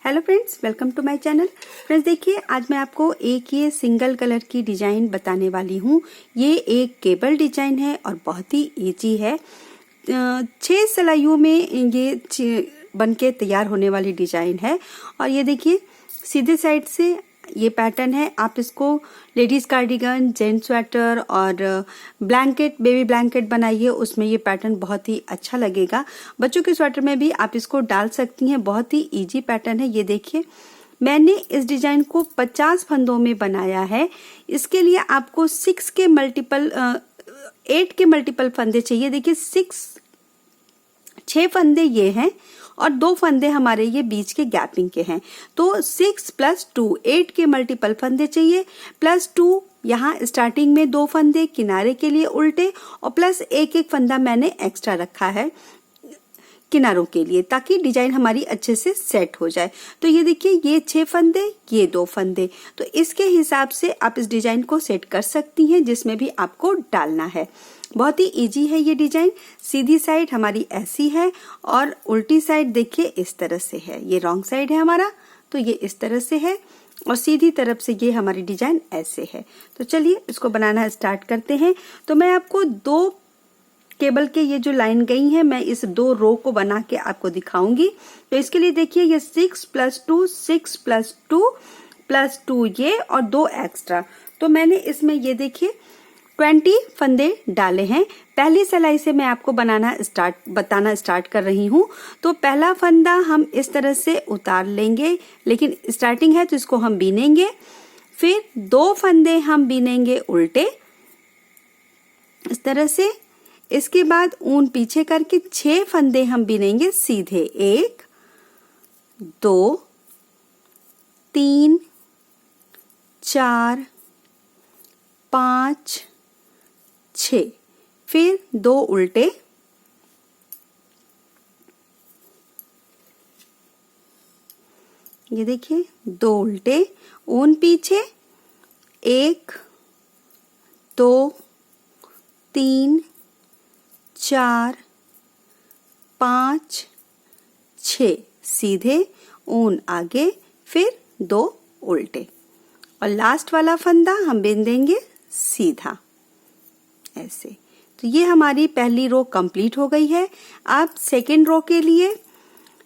Hello friends, welcome to my channel. Friends देखिए, आज मैं आपको एक ये सिंगल कलर की डिजाइन बताने वाली हूँ। ये एक केबल डिजाइन है और बहुत ही इजी है। 6 सिलाइयों में ये बनके तैयार होने वाली डिजाइन है। और ये देखिए, सीधे साइड से ये पैटर्न है। आप इसको लेडीज कार्डिगन, जेंट्स स्वेटर और ब्लैंकेट, बेबी ब्लैंकेट बनाइए, उसमें ये पैटर्न बहुत ही अच्छा लगेगा। बच्चों के स्वेटर में भी आप इसको डाल सकती हैं। बहुत ही इजी पैटर्न है। ये देखिए, मैंने इस डिजाइन को 50 फंदों में बनाया है। इसके लिए आपको 8 के मल्टीपल फंदे चाहिए। देखिए 6 फंदे ये हैं और 2 फंदे हमारे ये बीच के गैपिंग के हैं। तो 6 + 2 8 के मल्टीपल फंदे चाहिए, +2 यहाँ स्टार्टिंग में 2 फंदे किनारे के लिए उल्टे, और प्लस एक फंदा मैंने एक्स्ट्रा रखा है किनारों के लिए, ताकि डिजाइन हमारी अच्छे से सेट हो जाए। तो ये देखिए, ये 6 फंदे, ये 2 फंदे, तो इसके हिसाब से आप इस डिजाइन को सेट कर सकती हैं, जिसमें भी आपको डालना है। बहुत ही इजी है ये डिजाइन। सीधी साइड हमारी ऐसी है और उल्टी साइड देखिए इस तरह से है। ये रॉन्ग साइड है हमारा, तो ये इस तरह से है, और सीधी तरफ से ये हमारी डिजाइन ऐसे है। तो चलिए इसको बनाना स्टार्ट करते हैं। तो मैं आपको 2 केबल के ये जो लाइन गई है, मैं इस 2 रो को बना के आपको दिखाऊंगी। तो इसके लिए देखिए, ये 6 + 2 6 + 2 + 2 ये और 2 एक्स्ट्रा। तो मैंने इसमें ये देखिए 20 फंदे डाले हैं। पहली सिलाई से मैं आपको बताना स्टार्ट कर रही हूँ। तो पहला फंदा हम इस तरह से उतार लेंगे, लेकिन स्टार्टिंग है तो इसको हम बीनेंगे। फिर 2 फंदे हम बीनेंगे उल्टे इस तरह से। इसके बाद ऊन पीछे करके 6 फंदे हम बीनेंगे सीधे। 1 2 3 4 5 6, फिर 2 उल्टे, ये देखिए 2 उल्टे, ऊन पीछे, 1 2 3 4 5 6 सीधे, ऊन आगे, फिर 2 उल्टे, और लास्ट वाला फंदा हम बिन देंगे सीधा ऐसे। तो ये हमारी पहली रो कंप्लीट हो गई है। अब सेकेंड रो के लिए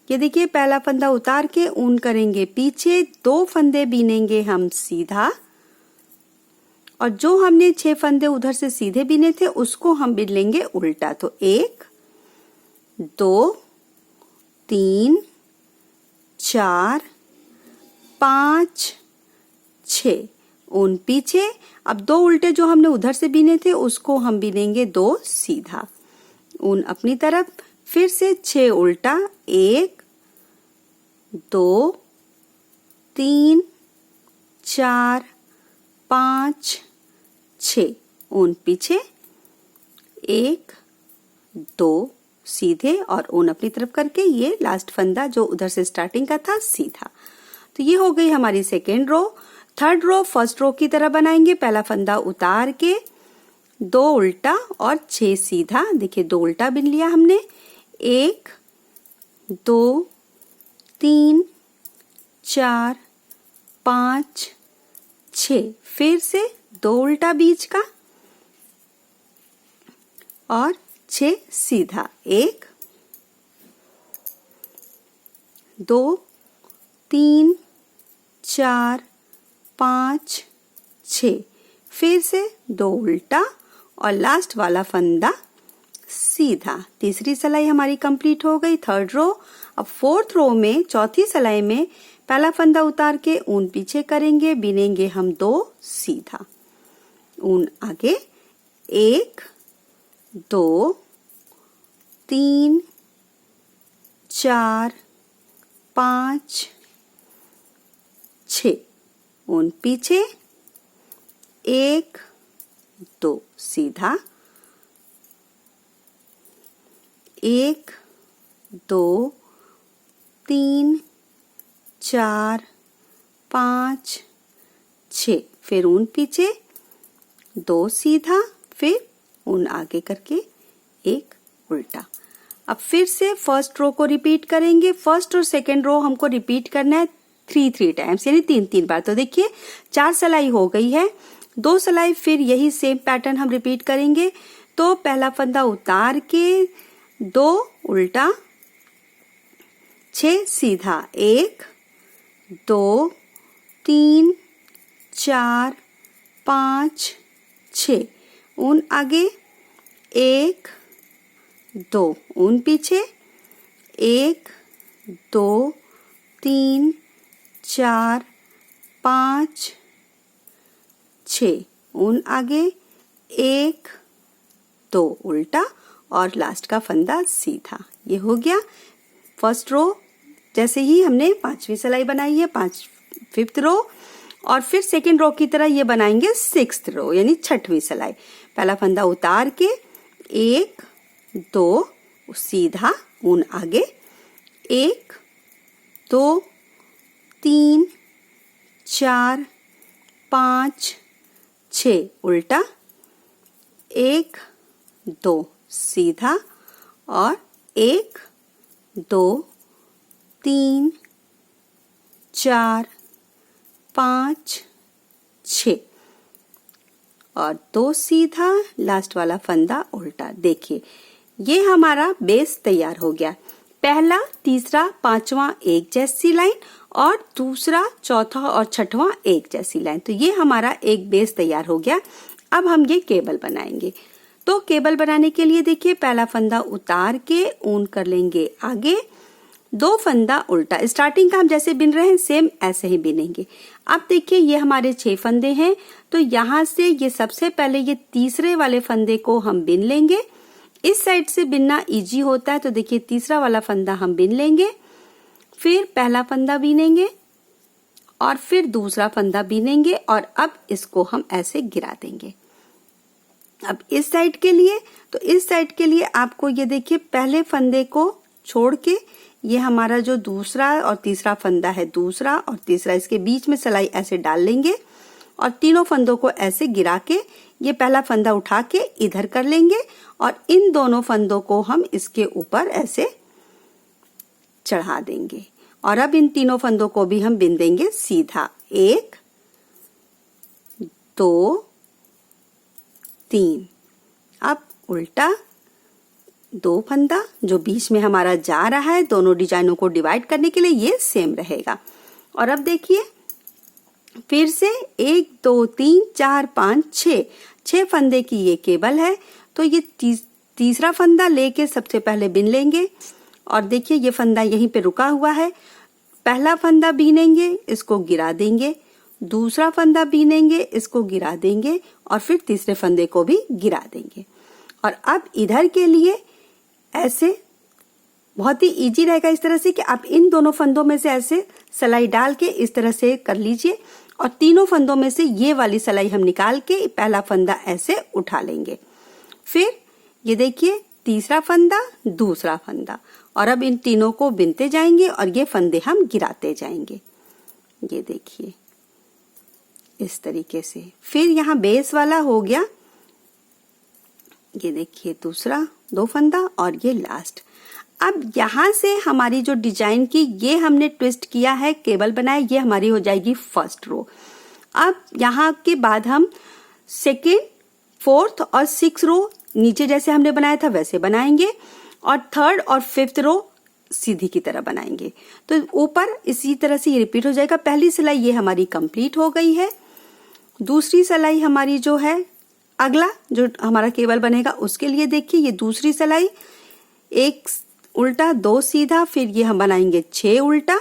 ये देखिए, पहला फंदा उतार के ऊन करेंगे पीछे, 2 फंदे बीनेंगे हम सीधा, और जो हमने 6 फंदे उधर से सीधे बीने थे उसको हम बिन लेंगे उल्टा। तो 1 2 3 4 5 6, ऊन पीछे। अब 2 उल्टे जो हमने उधर से बीने थे उसको हम बीनेंगे 2 सीधा, ऊन अपनी तरफ, फिर से 6 उल्टा, 1 2 3 4 5 6, ऊन पीछे, 1 2 सीधे, और ऊन अपनी तरफ करके ये लास्ट फंदा जो उधर से स्टार्टिंग का था सीधा। तो ये हो गई हमारी second row. Third row first row की तरह बनाएंगे। पहला फंदा उतार के 2 उल्टा और 6 सीधा। देखिए 2 उल्टा बिन लिया हमने। 1 2 3 4 5 6, फिर से 2 उल्टा बीच का और 6 सीधा। 1 2 3 4 5 6, फिर से 2 उल्टा और लास्ट वाला फंदा सीधा। तीसरी सिलाई हमारी कंप्लीट हो गई, थर्ड रो। अब फोर्थ रो में, चौथी सिलाई में, पहला फंदा उतार के ऊन पीछे करेंगे, बीनेंगे हम 2 सीधा, ऊन आगे, 1 2 3 4 5 6, ऊन पीछे, 1 2 सीधा, 1 2 3 4 5 6, फिर ऊन पीछे, 2 सीधा, फिर ऊन आगे करके 1 उल्टा। अब फिर से फर्स्ट रो को रिपीट करेंगे। फर्स्ट और सेकेंड रो हमको रिपीट करना है 3 टाइम्स, यानी 3 बार। तो देखिए 4 सिलाई हो गई है, 2 सिलाई फिर यही सेम पैटर्न हम रिपीट करेंगे। तो पहला फंदा उतार के 2 उल्टा, 6 सीधा, 1 2 3 4 5 6, ऊन आगे, 1 2 ऊन पीछे, 1 2 3 4 5 6, ऊन आगे, 1 2 उल्टा और लास्ट का फंदा सीधा। ये हो गया फर्स्ट रो। जैसे ही हमने 5वीं सिलाई बनाई है, 5th रो, और फिर सेकेंड रो की तरह ये बनाएंगे 6th रो, यानी 6वीं सिलाई। पहला फंदा उतार के 1 2 सीधा, ऊन आगे, 1 2 3 4 5 6 उल्टा, 1 2 सीधा और 1 2 3 4 5 6 और 2 सीधा, लास्ट वाला फंदा उल्टा। देखिए ये हमारा बेस तैयार हो गया। पहला, तीसरा, 5वां एक जैसी लाइन और दूसरा, चौथा और 6वां एक जैसी लाइन। तो ये हमारा एक बेस तैयार हो गया। अब हम ये केबल बनाएंगे। तो केबल बनाने के लिए देखिए पहला फंदा उतार के ऊन कर लेंगे आगे, 2 फंदा उल्टा। स्टार्टिंग का हम जैसे बिन रहे हैं सेम ऐसे ही बिनेंगे। अब देखिए ये हमारे 6 फंदे हैं, तो यहाँ से ये सबसे पहले ये तीसरे वाले फंदे को हम बिन लेंगे। इस साइड से बिनना इजी होता है, तो देखिए तीसरा वाला फंदा हम बिन लेंगे, फिर पहला फंदा बीनेंगे और फिर दूसरा फंदा बीनेंगे और अब इसको हम ऐसे गिरा देंगे। अब इस साइड के लिए, तो इस साइड के लिए आपको ये देखिए पहले फंदे को छोड़ के ये हमारा जो दूसरा और तीसरा फंदा है, दूसरा और तीसरा, इसके बीच में सिलाई ऐसे डाल लेंगे और तीनों फंदों को ऐसे गिरा के ये पहला फंदा उठा के इधर कर लेंगे और इन दोनों फंदों को हम इसके ऊपर ऐसे चढ़ा देंगे और अब इन तीनों फंदों को भी हम बिन देंगे सीधा। 1 2 3, अब उल्टा 2 फंदा जो बीच में हमारा जा रहा है, दोनों डिजाइनों को डिवाइड करने के लिए ये सेम रहेगा। और अब देखिए फिर से 1 2 3 4 5 6 फंदे की ये केबल है, तो ये तीसरा फंदा लेके सबसे पहले बिन लेंगे और देखिए ये फंदा यहीं पे रुका हुआ है। पहला फंदा बीनेंगे, इसको गिरा देंगे, दूसरा फंदा बीनेंगे, इसको गिरा देंगे और फिर तीसरे फंदे को भी गिरा देंगे। और अब इधर के लिए ऐसे बहुत ही इजी रहेगा इस तरह से कि आप इन दोनों फंदों में से ऐसे सिलाई डाल के इस तरह से कर लीजिए और तीनों फंदों में से ये वाली सिलाई हम निकाल के पहला फंदा ऐसे उठा लेंगे। फिर ये देखिए तीसरा फंदा, दूसरा फंदा, और अब इन तीनों को बिनते जाएंगे और ये फंदे हम गिराते जाएंगे। ये देखिए इस तरीके से। फिर यहाँ बेस वाला हो गया, ये देखिए दूसरा 2 फंदा और ये लास्ट। अब यहाँ से हमारी जो डिजाइन की ये हमने ट्विस्ट किया है, केबल बनाया, ये हमारी हो जाएगी फर्स्ट रो। अब यहाँ के बाद हम सेकेंड, 4th और 6th रो नीचे जैसे हमने बनाया था वैसे बनाएंगे और 3rd और 5th रो सीधी की तरह बनाएंगे। तो ऊपर इसी तरह से ये रिपीट हो जाएगा। पहली सिलाई ये हमारी कंप्लीट हो गई है। दूसरी सिलाई हमारी जो है, अगला जो हमारा केबल बनेगा उसके लिए देखिए ये दूसरी सिलाई, 1 उल्टा 2 सीधा, फिर ये हम बनाएंगे 6 उल्टा,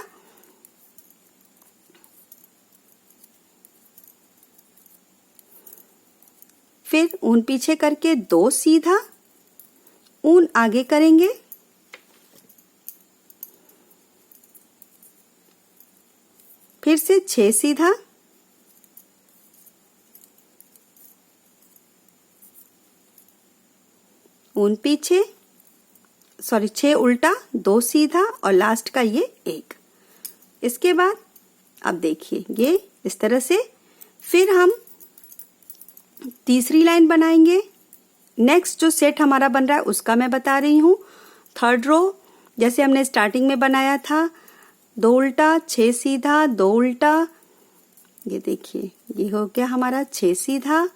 फिर ऊन पीछे करके 2 सीधा, ऊन आगे करेंगे, फिर से 6 सीधा, ऊन पीछे, 6 उल्टा, 2 सीधा और लास्ट का ये 1। इसके बाद अब देखिए ये इस तरह से। फिर हम तीसरी लाइन बनाएंगे। नेक्स्ट जो सेट हमारा बन रहा है उसका मैं बता रही हूँ। थर्ड रो जैसे हमने स्टार्टिंग में बनाया था, 2 उल्टा 6 सीधा 2 उल्टा, ये देखिए ये हो गया हमारा 6 सीधा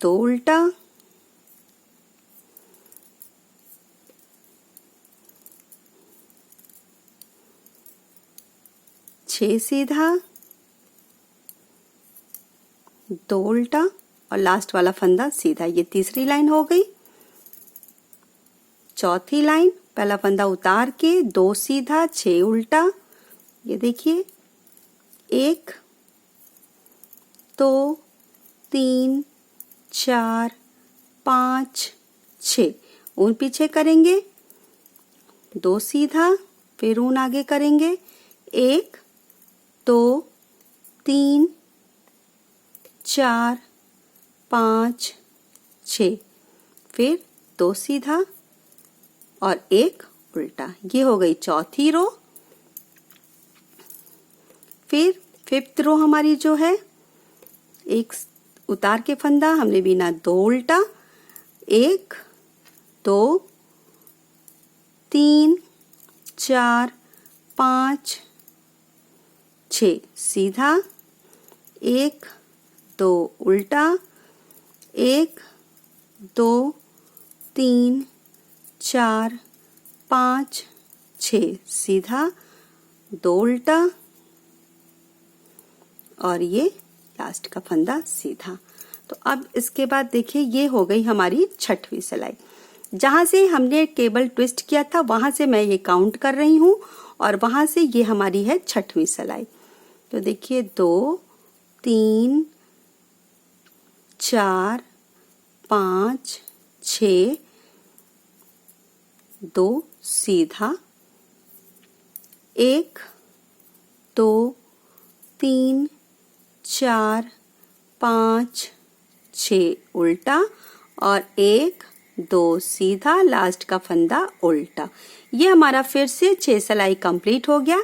2 उल्टा, छह सीधा 2 उल्टा और लास्ट वाला फंदा सीधा। ये तीसरी लाइन हो गई। चौथी लाइन पहला फंदा उतार के 2 सीधा 6 उल्टा, ये देखिए 1 2 3 4 5 6, ऊन पीछे करेंगे 2 सीधा, फिर ऊन आगे करेंगे 1 2 3 4 5 6, फिर 2 सीधा और 1 उल्टा। ये हो गई चौथी रो। फिर फिफ्थ रो हमारी जो है, एक उतार के फंदा हमने बीना 2 उल्टा, 1 2 3 4 5 6 सीधा, 1 2 उल्टा, 1 2 3 4 5 6 सीधा, 2 उल्टा और ये लास्ट का फंदा सीधा। तो अब इसके बाद देखिए ये हो गई हमारी छठवीं सिलाई। जहां से हमने केबल ट्विस्ट किया था वहां से मैं ये काउंट कर रही हूं और वहां से ये हमारी है छठवीं सिलाई। तो देखिए 2 3 4 5 6 2 सीधा, 1 2 3 4 5 6 उल्टा और 1 2 सीधा, लास्ट का फंदा उल्टा। ये हमारा फिर से 6 सिलाई कंप्लीट हो गया।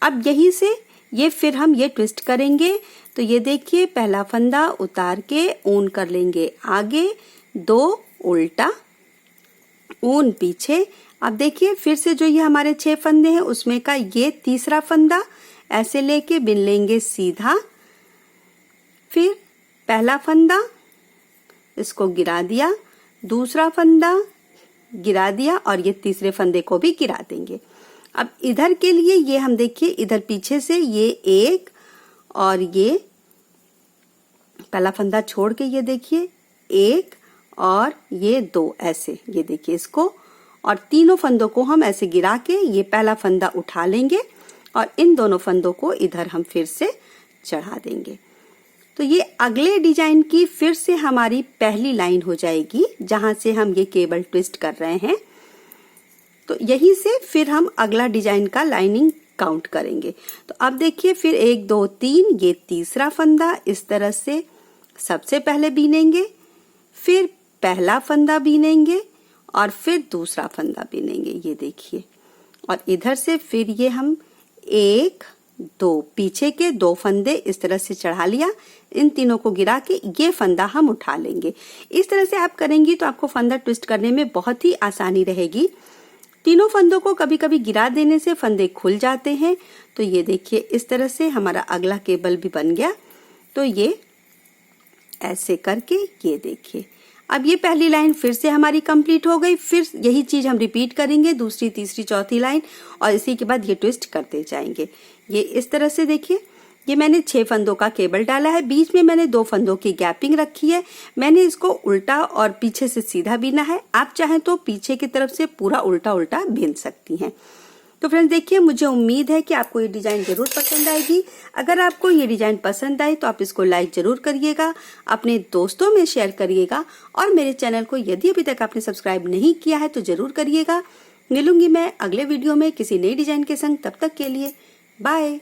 अब यहीं से ये फिर हम ये ट्विस्ट करेंगे। तो ये देखिए पहला फंदा उतार के ऊन कर लेंगे आगे, 2 उल्टा, ऊन पीछे। अब देखिए फिर से जो ये हमारे 6 फंदे हैं उसमें का ये तीसरा फंदा ऐसे लेके बिन लेंगे सीधा, फिर पहला फंदा इसको गिरा दिया, दूसरा फंदा गिरा दिया और ये तीसरे फंदे को भी गिरा देंगे। अब इधर के लिए ये हम देखिए इधर पीछे से ये 1 और ये पहला फंदा छोड़ के ये देखिए 1 और ये 2 ऐसे, ये देखिए इसको और तीनों फंदों को हम ऐसे गिरा के ये पहला फंदा उठा लेंगे और इन दोनों फंदों को इधर हम फिर से चढ़ा देंगे। तो ये अगले डिजाइन की फिर से हमारी पहली लाइन हो जाएगी जहां से हम ये केबल ट्विस्ट कर रहे हैं। तो यहीं से फिर हम अगला डिजाइन का लाइनिंग काउंट करेंगे। तो अब देखिए फिर 1 2 3 ये तीसरा फंदा इस तरह से सबसे पहले बीनेंगे, फिर पहला फंदा बीनेंगे और फिर दूसरा फंदा बीनेंगे, ये देखिए। और इधर से फिर ये हम 1 2 पीछे के 2 फंदे इस तरह से चढ़ा लिया, इन तीनों को गिरा के ये फंदा हम उठा लेंगे। इस तरह से आप करेंगी तो आपको फंदा ट्विस्ट करने में बहुत ही आसानी रहेगी। तीनों फंदों को कभी कभी गिरा देने से फंदे खुल जाते हैं। तो ये देखिए इस तरह से हमारा अगला केबल भी बन गया। तो ये ऐसे करके ये देखिए अब ये पहली लाइन फिर से हमारी कंप्लीट हो गई। फिर यही चीज हम रिपीट करेंगे दूसरी तीसरी चौथी लाइन और इसी के बाद ये ट्विस्ट करते जाएंगे। ये इस तरह से देखिए ये मैंने 6 फंदों का केबल डाला है, बीच में मैंने 2 फंदों की गैपिंग रखी है। मैंने इसको उल्टा और पीछे से सीधा बीना है। आप चाहें तो पीछे की तरफ से पूरा उल्टा उल्टा बीन सकती हैं। तो फ्रेंड्स देखिए मुझे उम्मीद है कि आपको ये डिजाइन जरूर पसंद आएगी। अगर आपको ये डिजाइन पसंद आए तो आप इसको लाइक जरूर करिएगा, अपने दोस्तों में शेयर करिएगा और मेरे चैनल को यदि अभी तक आपने सब्सक्राइब नहीं किया है तो जरूर करिएगा। मिलूंगी मैं अगले वीडियो में किसी नई डिजाइन के संग। तब तक के लिए बाय।